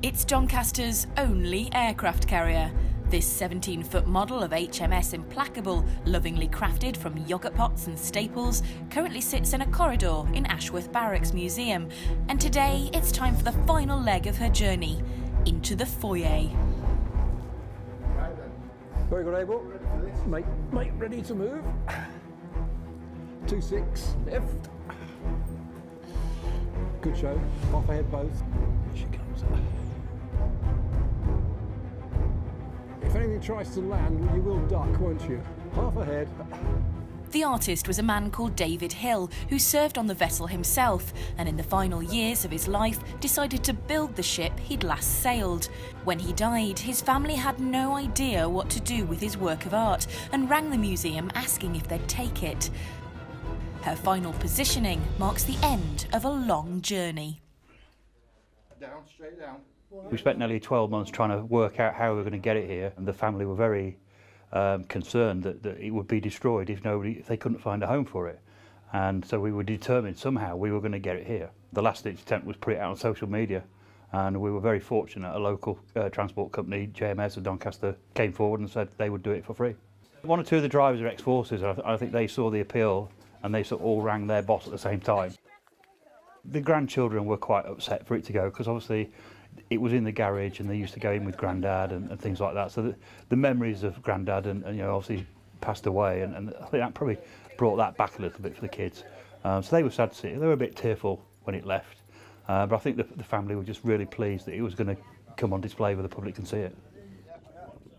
It's Doncaster's only aircraft carrier. This 17-foot model of HMS Implacable, lovingly crafted from yoghurt pots and staples, currently sits in a corridor in Ashworth Barracks Museum. And today it's time for the final leg of her journey, into the foyer. Very good, Abel. Mate, ready to move. 2-6, left. Good show, half ahead both. Here she comes. If anything tries to land, you will duck, won't you? Half ahead. The artist was a man called David Hill, who served on the vessel himself, and in the final years of his life decided to build the ship he'd last sailed. When he died, his family had no idea what to do with his work of art and rang the museum asking if they'd take it. Her final positioning marks the end of a long journey. Down, straight down. We spent nearly 12 months trying to work out how we were going to get it here, and the family were very concerned that it would be destroyed if they couldn't find a home for it. And so we were determined somehow we were going to get it here. The last attempt was put it out on social media, and we were very fortunate a local transport company, HMS of Doncaster, came forward and said they would do it for free. One or two of the drivers are ex-forces, and I think they saw the appeal and they sort of all rang their boss at the same time. The grandchildren were quite upset for it to go, because obviously it was in the garage and they used to go in with Grandad and things like that. So the memories of Grandad and you know, obviously passed away, and I think that probably brought that back a little bit for the kids. So they were sad to see it. They were a bit tearful when it left, but I think the family were just really pleased that it was going to come on display where the public can see it.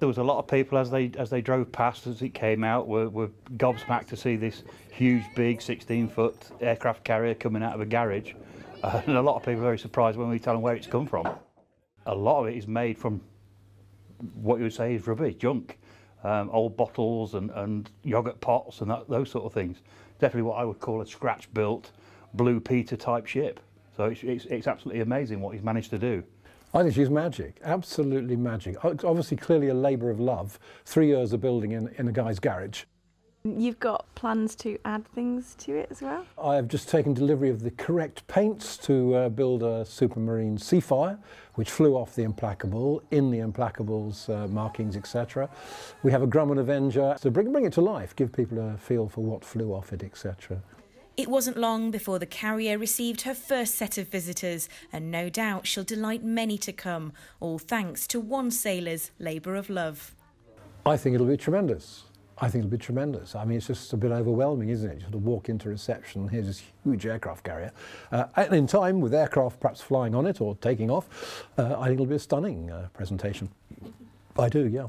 There was a lot of people as they drove past as it came out were gobsmacked to see this huge, big 16-foot aircraft carrier coming out of a garage. And a lot of people are very surprised when we tell them where it's come from. A lot of it is made from what you would say is rubbish, junk, old bottles and yoghurt pots and those sort of things. Definitely what I would call a scratch-built Blue Peter type ship. So it's absolutely amazing what he's managed to do. I think she's magic, absolutely magic. It's obviously clearly a labour of love. 3 years of building in a guy's garage. You've got plans to add things to it as well? I have just taken delivery of the correct paints to build a Supermarine Seafire, which flew off the Implacable, in the Implacable's markings, etc. We have a Grumman Avenger, so bring it to life, give people a feel for what flew off it, etc. It wasn't long before the carrier received her first set of visitors, and no doubt she'll delight many to come, all thanks to one sailor's labour of love. I think it'll be tremendous. I think it'll be tremendous. I mean, it's just a bit overwhelming, isn't it? You sort of walk into reception, here's this huge aircraft carrier. And in time, with aircraft perhaps flying on it or taking off, I think it'll be a stunning presentation. I do, yeah.